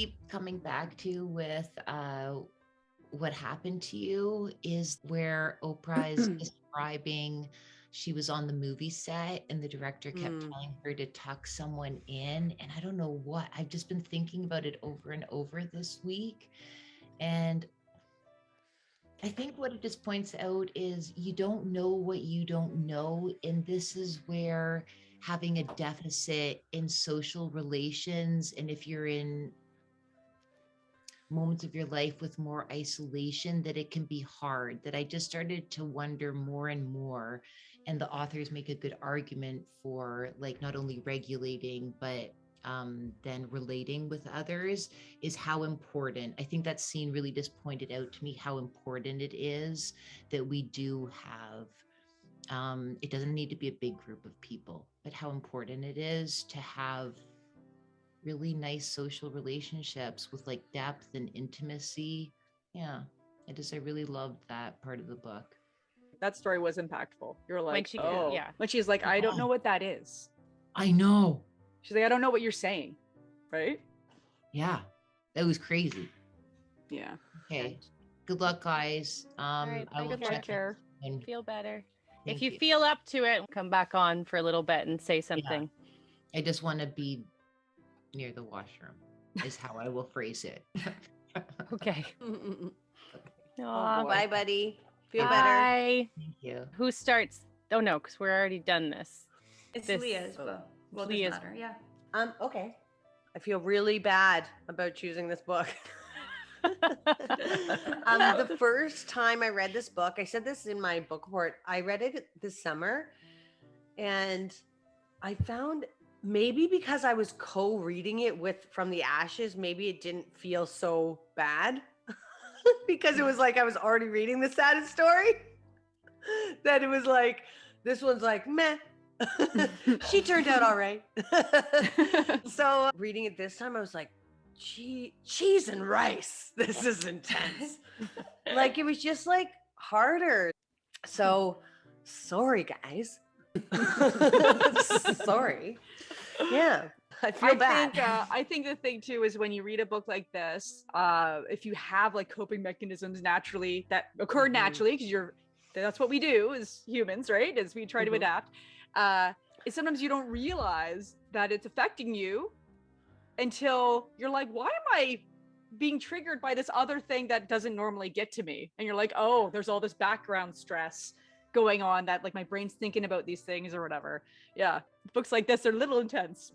keep coming back to with what happened to you is where Oprah is describing she was on the movie set and the director kept telling her to tuck someone in. And I don't know what, I've just been thinking about it over and over this week. And I think what it just points out is you don't know what you don't know. And this is where having a deficit in social relations, and if you're in moments of your life with more isolation, that it can be hard, that I just started to wonder more and more. And the authors make a good argument for like not only regulating, but then relating with others is how important. I think that scene really just pointed out to me how important it is that we do have, it doesn't need to be a big group of people, but how important it is to have really nice social relationships with like depth and intimacy. Yeah, I really loved that part of the book. That story was impactful. You're like, yeah. When she's like, I don't know what that is. I know. She's like, I don't know what you're saying. Right? Yeah, that was crazy. Yeah. Okay. Good luck, guys. Right, I will check care. in. Feel better. Thank If you feel up to it, come back on for a little bit and say something. Yeah. I just want to be near the washroom is how I will phrase it. Okay. Bye, buddy. Feel better. Bye. Thank you. Who starts? Oh no, because we're already done this. It's Leah's book. Well, Leah's. matter. Yeah. Okay. I feel really bad about choosing this book. The first time I read this book, I said this in my book report, I read it this summer, and I found maybe because I was co-reading it with From the Ashes, maybe it didn't feel so bad because it was like I was already reading the saddest story. That it was like, this one's like, meh. She turned out all right. So reading it this time, I was like, cheese and rice. This is intense. Like it was just like harder. So sorry, guys. Sorry. Yeah. I feel bad. I think the thing too is when you read a book like this, if you have like coping mechanisms naturally that occur naturally, because that's what we do as humans, right? As we try to adapt. Is sometimes you don't realize that it's affecting you until you're like, why am I being triggered by this other thing that doesn't normally get to me? And you're like, oh, there's all this background stress going on that like my brain's thinking about these things or whatever. Yeah. Books like this are a little intense.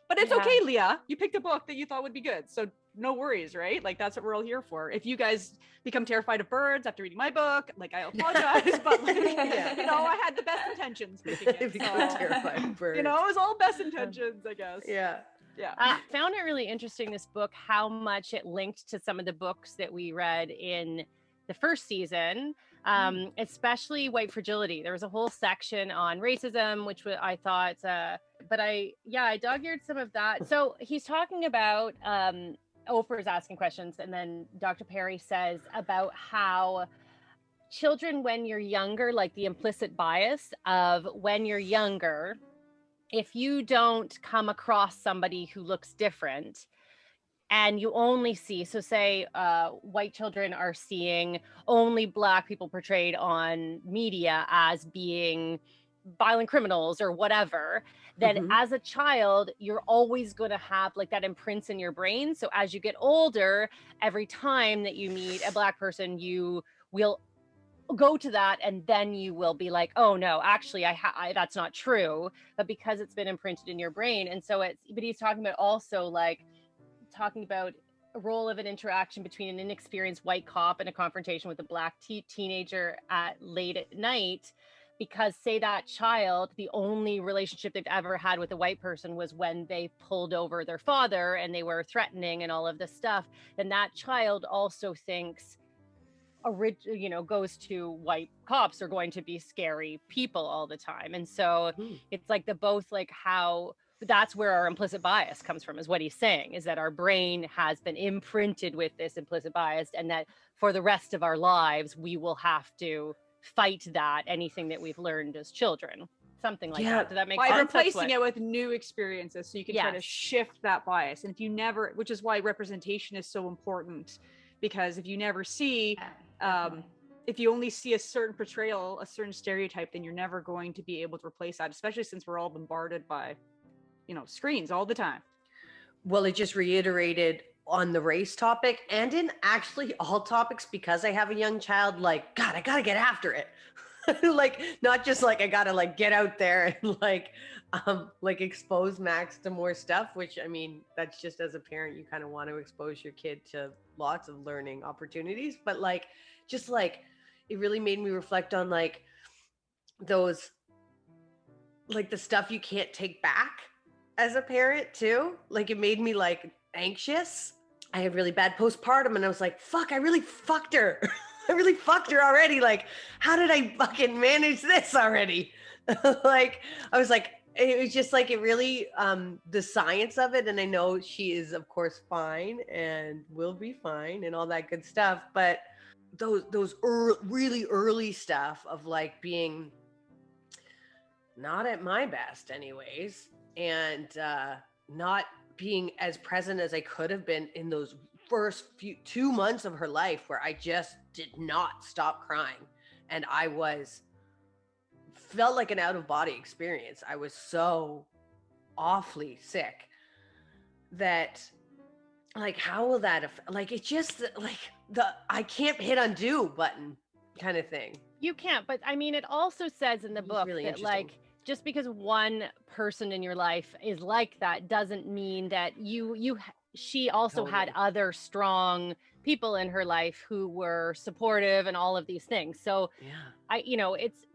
But it's okay, Leah. You picked a book that you thought would be good. So no worries, right? Like that's what we're all here for. If you guys become terrified of birds after reading my book, like I apologize, but like, I had the best intentions making it. If you become terrified of birds. It was all best intentions, I guess. Yeah. Yeah. I found it really interesting, this book, how much it linked to some of the books that we read in the first season, especially White Fragility. There was a whole section on racism, which I thought, but I dog-eared some of that. So he's talking about, Oprah's asking questions, and then Dr. Perry says about how children, when you're younger, like the implicit bias of when you're younger, if you don't come across somebody who looks different and you only see, so say white children are seeing only Black people portrayed on media as being violent criminals or whatever, then as a child, you're always going to have like that imprints in your brain. So as you get older, every time that you meet a Black person, you will go to that, and then you will be like, oh no, actually that's not true, but because it's been imprinted in your brain. And so but he's talking about also like talking about a role of an interaction between an inexperienced white cop and a confrontation with a Black teenager late at night, because say that child, the only relationship they've ever had with a white person was when they pulled over their father and they were threatening and all of this stuff, then that child also thinks goes to white cops are going to be scary people all the time. And so it's like how that's where our implicit bias comes from, is what he's saying, is that our brain has been imprinted with this implicit bias, and that for the rest of our lives, we will have to fight that, anything that we've learned as children. something like that. Does that make by sense? replacing it with new experiences, so you can try to Yes. shift that bias. And if you never, which is why representation is so important, because if you never see, Definitely. if you only see a certain portrayal, a certain stereotype, then you're never going to be able to replace that, especially since we're all bombarded by, you know, screens all the time. Well, it just reiterated on the race topic and in actually all topics, because I have a young child, like, God, I gotta get after it. Like, not just like I gotta like get out there and like expose Max to more stuff, which I mean, that's just as a parent, you kind of want to expose your kid to lots of learning opportunities. But like, just like, it really made me reflect on like those, like the stuff you can't take back as a parent too. Like, it made me like anxious. I had really bad postpartum and I was like, fuck, I really fucked her. I really fucked her already. Like, how did I fucking manage this already? Like, I was like, it was just like, it really, the science of it. And I know she is of course fine and will be fine and all that good stuff. But those really early stuff of like being not at my best anyways, and not being as present as I could have been in those first 2 months of her life, where I just did not stop crying. And I felt like an out of body experience. I was so awfully sick that, like, how will that affect, like, it's just like I can't hit undo button kind of thing. You can't, but I mean, it also says in the book really that interesting. like, just because one person in your life is like that doesn't mean that she also had Totally. other strong people in her life who were supportive and all of these things. So Yeah.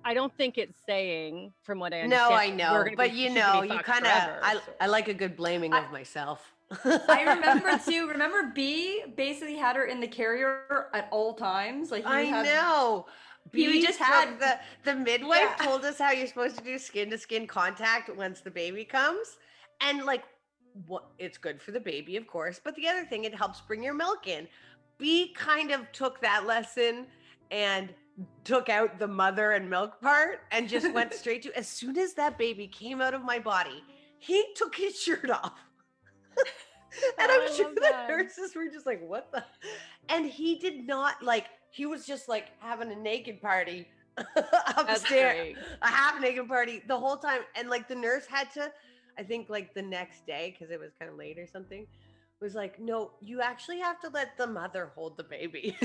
I don't think it's saying, from what I understand. No, I know, but you know, you kind of, I like a good blaming of myself. I remember too. Remember, B basically had her in the carrier at all times. Like, I know. He just had the midwife told us how you're supposed to do skin to skin contact once the baby comes, and like, what, it's good for the baby, of course, but the other thing, it helps bring your milk in. B kind of took that lesson and took out the mother and milk part and just went straight to, as soon as that baby came out of my body, he took his shirt off. And I'm sure the nurses were just like, what the? And he did not, like, he was just like having a naked party upstairs, a half naked party the whole time. And like, the nurse had to, I think like the next day, because it was kind of late or something, was like, no, you actually have to let the mother hold the baby.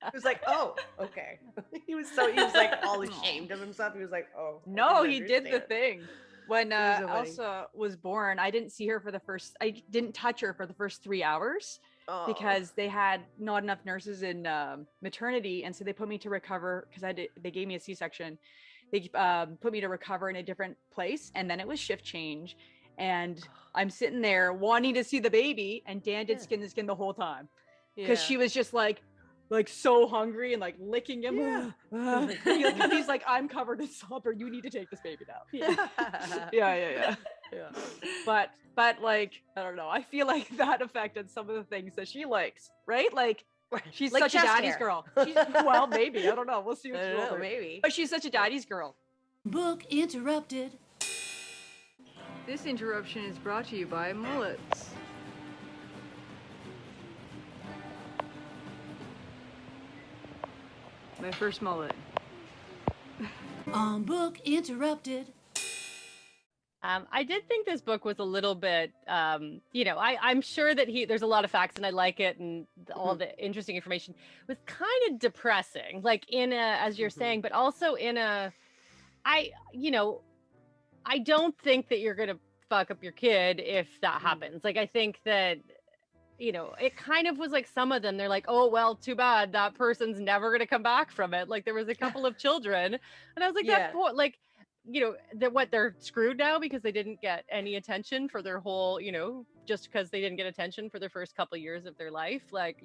It was like, oh, okay. He was like all ashamed of himself. He was like, oh. No, he did the thing. When Elsa was born, I didn't touch her for the first 3 hours because they had not enough nurses in maternity. And so they put me to recover, because they gave me a C-section. They put me to recover in a different place. And then it was shift change. And I'm sitting there wanting to see the baby, and Dan did skin to skin the whole time. Because she was just like so hungry and like licking him. He's like, I'm covered in slobber. You need to take this baby now. Yeah. But like, I don't know. I feel like that affected some of the things that she likes, right? Like, she's like such a daddy's girl. Well, maybe. I don't know. We'll see what she's older. Maybe. But she's such a daddy's girl. Book interrupted. This interruption is brought to you by mullets. My first mullet. Book interrupted. I did think this book was a little bit, I'm sure that there's a lot of facts and I like it, and all the interesting information. It was kind of depressing, like as you're saying, but also I don't think that you're going to fuck up your kid if that happens. Like, I think that, it kind of was like, some of them, they're like, oh, well, too bad, that person's never going to come back from it. Like, there was a couple of children, and I was like, that poor, like, they're screwed now because they didn't get any attention for their whole, just because they didn't get attention for their first couple of years of their life. Like,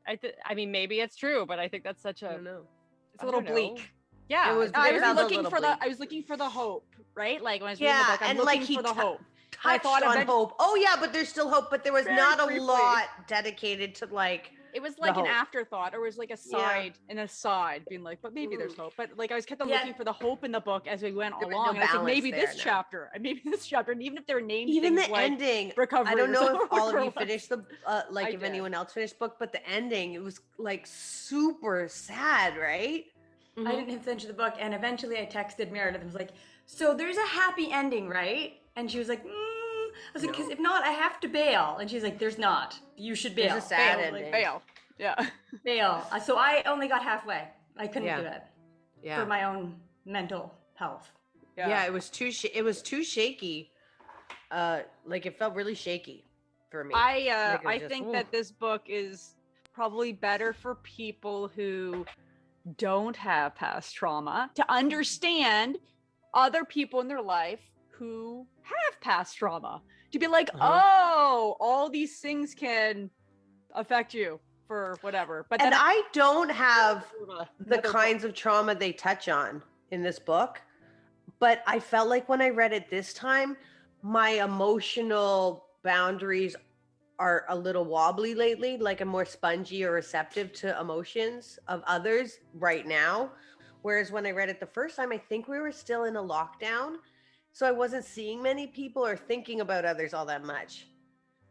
I mean, maybe it's true, but I think that's such I don't know. It's a little bleak. Yeah, I was looking for the hope, right? Like, when I was reading the book, I'm looking for the hope. I thought on hope. Oh yeah, but there's still hope. But there was not a lot dedicated to like It was like an hope. afterthought, or it was like a side, an aside, being like, but maybe there's hope. But like I was kept on looking for the hope in the book as we went There was along. no And I was like, balance maybe there, this no. chapter, and maybe this chapter, and even if they're named Even things the like ending, recovery. I don't or know if something, all of whatever you it was. finished the I if did. anyone else finished the book, but the ending, it was like super sad, right? I didn't finish the book, and eventually I texted Meredith and was like, so there's a happy ending, right? And she was like, I was like, because if not, I have to bail. And she's like, there's not. You should bail. There's a sad Bail, ending. like, bail. Yeah. Bail. So I only got halfway. I couldn't Yeah. do it Yeah. for my own mental health. Yeah, it was too shaky. Like it felt really shaky for me. Like, it was I just, think that this book is probably better for people who don't have past trauma to understand other people in their life who have past trauma, to be like, oh, all these things can affect you for whatever. But and then I don't have the another kinds of trauma they touch on in this book, but I felt like when I read it this time, my emotional boundaries are a little wobbly lately. Like I'm more spongy or receptive to emotions of others right now. Whereas when I read it the first time, I think we were still in a lockdown. So I wasn't seeing many people or thinking about others all that much.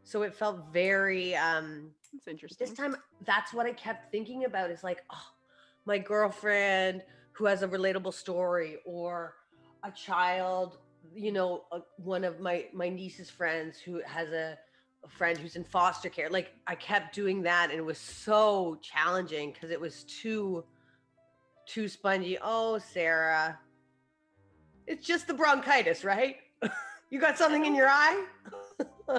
So it felt very, That's interesting. this time, that's what I kept thinking about is like, oh, my girlfriend who has a relatable story, or a child, you know, one of my niece's friends who has a friend who's in foster care. Like I kept doing that, and it was so challenging because it was too spongy. Oh, Sarah, it's just the bronchitis, right? You got something in your eye?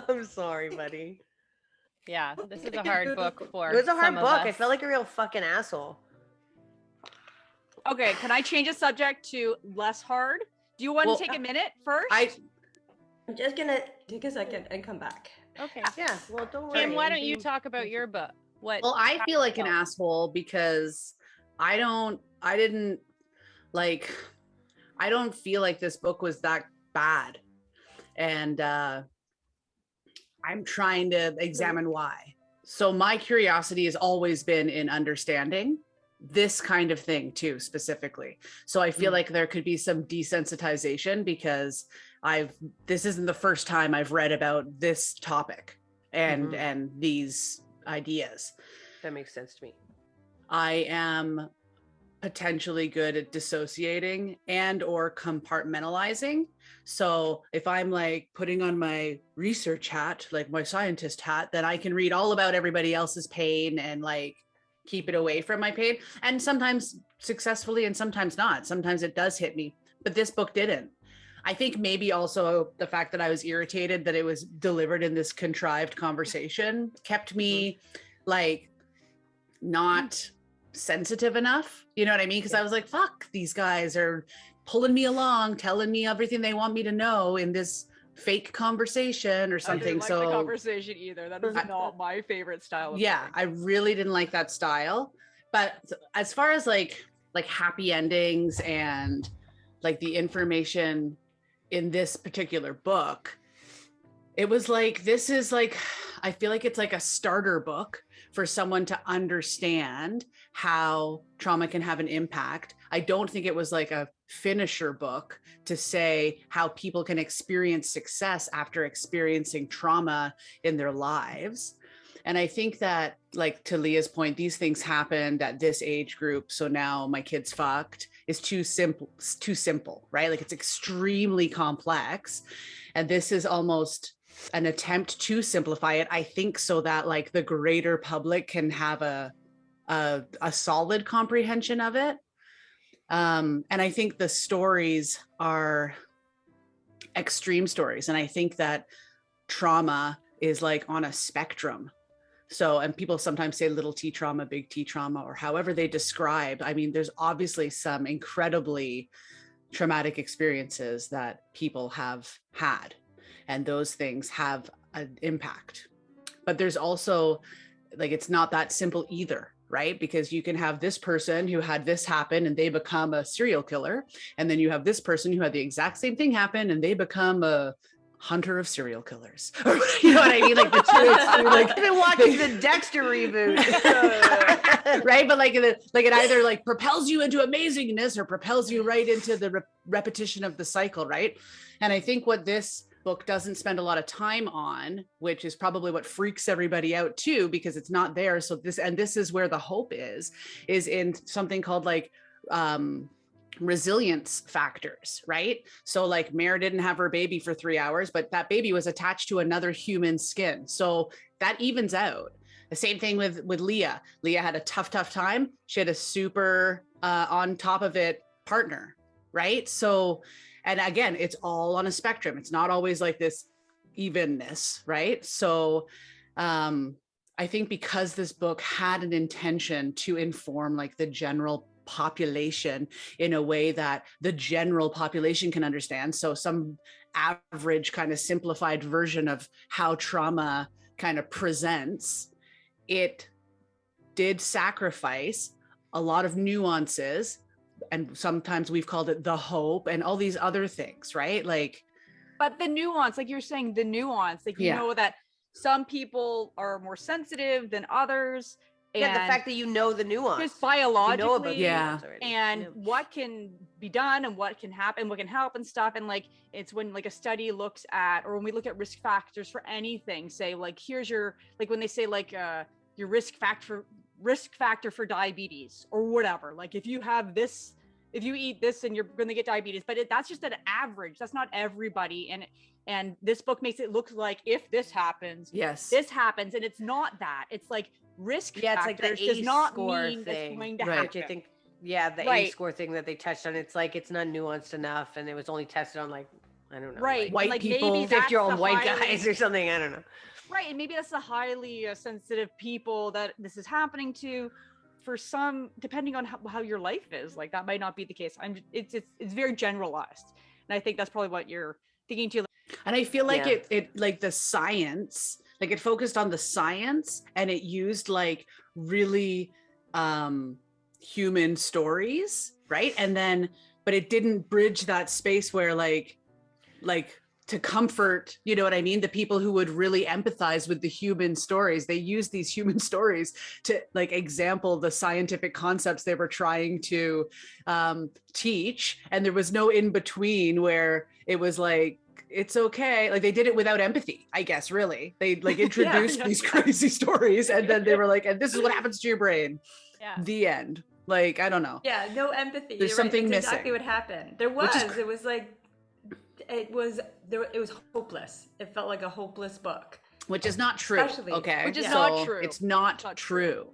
I'm sorry, buddy. Yeah, this is a hard book for It was a hard some of book. I us. felt like a real fucking asshole. Okay, can I change the subject to less hard? Do you want Well, to take a minute first? I'm just gonna take a second and come back. Okay. Yeah, well, don't worry. Kim, why don't you talk about your book? What? Well, I feel like an asshole because I don't feel like this book was that bad. And I'm trying to examine why. So my curiosity has always been in understanding this kind of thing too, specifically. So I feel like there could be some desensitization because this isn't the first time I've read about this topic and these ideas. That makes sense to me. I am potentially good at dissociating and or compartmentalizing. So if I'm like putting on my research hat, like my scientist hat, then I can read all about everybody else's pain and like keep it away from my pain. And sometimes successfully and sometimes not. Sometimes it does hit me, but this book didn't. I think maybe also the fact that I was irritated that it was delivered in this contrived conversation kept me like not sensitive enough. You know what I mean? Because I was like, fuck, these guys are pulling me along, telling me everything they want me to know in this fake conversation or I something. didn't like So the conversation either. That is not my favorite style of yeah, writing. I really didn't like that style. But as far as like happy endings and like the information in this particular book, it was like, this is like, I feel like it's like a starter book for someone to understand how trauma can have an impact. I don't think it was like a finisher book to say how people can experience success after experiencing trauma in their lives. And I think that, like to Leah's point, these things happened at this age group. So now my kid's fucked is too simple, right? Like it's extremely complex. And this is almost an attempt to simplify it, I think, so that like the greater public can have a solid comprehension of it. And I think the stories are extreme stories. And I think that trauma is like on a spectrum. So, and people sometimes say little t trauma, big T trauma, or however they describe. I mean, there's obviously some incredibly traumatic experiences that people have had, and those things have an impact. But there's also like, it's not that simple either, right? Because you can have this person who had this happen and they become a serial killer. And then you have this person who had the exact same thing happen and they become a hunter of serial killers. You know what I mean? Like the two extreme, like I've been watching the Dexter reboot. right? But like it either like propels you into amazingness or propels you right into the repetition of the cycle, right? And I think what this book doesn't spend a lot of time on, which is probably what freaks everybody out too, because it's not there. So this is where the hope is in something called like resilience factors, right? So like Mare didn't have her baby for 3 hours, but that baby was attached to another human skin. So that evens out. The same thing with Leah. Leah had a tough time. She had a super on top of it partner, right? So, and again, it's all on a spectrum. It's not always like this evenness, right? So I think because this book had an intention to inform like the general population in a way that the general population can understand. So some average kind of simplified version of how trauma kind of presents, it did sacrifice a lot of nuances. And sometimes we've called it the hope and all these other things, right? Like, but the nuance, like you're saying, the nuance, like, you know that some people are more sensitive than others. Yeah, the fact that you know the nuance. Just biologically, and what can be done and what can happen, what can help and stuff. And like, it's when like a study looks at, or when we look at risk factors for anything, say like, here's your, like when they say like your risk factor for diabetes or whatever. Like if you have this, if you eat this and you're going to get diabetes, but that's just an average. That's not everybody. And this book makes it look like if this happens, this happens. And it's not that. It's like risk factors it's like the does not score mean thing, it's going to right? happen. Which I think, the A score thing that they touched on, it's like it's not nuanced enough, and it was only tested on like, I don't know, right? like white people, 50-year-old white guys or something. I don't know. Right, and maybe that's the highly sensitive people that this is happening to. For some, depending on how your life is, like that might not be the case. It's very generalized, and I think that's probably what you're thinking too. And I feel like it like the science, like it focused on the science and it used like really human stories, right? And then, but it didn't bridge that space where like to comfort, you know what I mean? The people who would really empathize with the human stories. They used these human stories to like example the scientific concepts they were trying to teach. And there was no in between where it was like, it's okay. Like they did it without empathy, I guess, really. They like introduced these crazy stories and then they were like, and this is what happens to your brain. Yeah. The end. Like, I don't know. Yeah, no empathy. There's something missing. Exactly what happened. It was like, it was hopeless. It felt like a hopeless book. Which is not true. Okay. Which is not true. It's not true.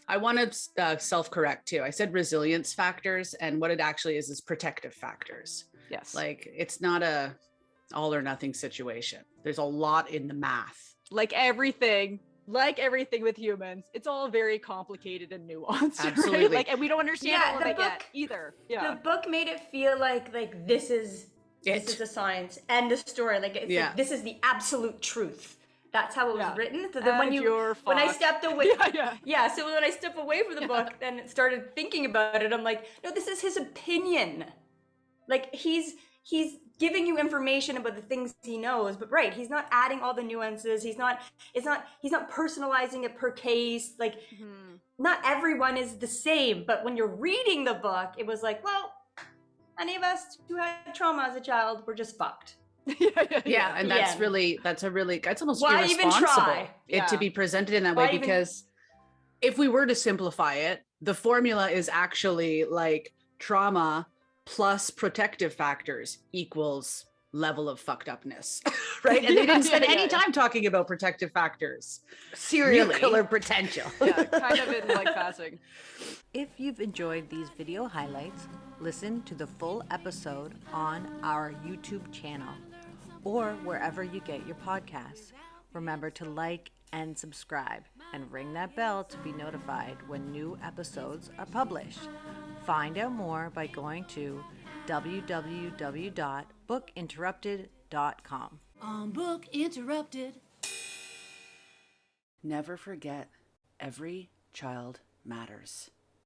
I want to self-correct too. I said resilience factors, and what it actually is protective factors. Yes. Like it's not a all or nothing situation. There's a lot in the math. Like everything with humans, it's all very complicated and nuanced. Absolutely. Right? Like, and we don't understand all of it yet either. Yeah. The book made it feel like this is a science and a story. Like it's like, this is the absolute truth. That's how it was written. So then when I stepped away, so when I stepped away from the book and started thinking about it, I'm like, no, this is his opinion. Like he's giving you information about the things he knows, but he's not adding all the nuances. He's not personalizing it per case. Like not everyone is the same, but when you're reading the book, it was like, well, any of us who had trauma as a child were just fucked. And that's almost why irresponsible even try? It to be presented in that way, because if we were to simplify it, the formula is actually like trauma plus protective factors equals level of fucked upness, right? And they didn't spend any time talking about protective factors. Serial killer potential. Kind of in like passing. If you've enjoyed these video highlights, listen to the full episode on our YouTube channel or wherever you get your podcasts. Remember to like and subscribe and ring that bell to be notified when new episodes are published. Find out more by going to www.bookinterrupted.com. On Book Interrupted. Never forget, every child matters.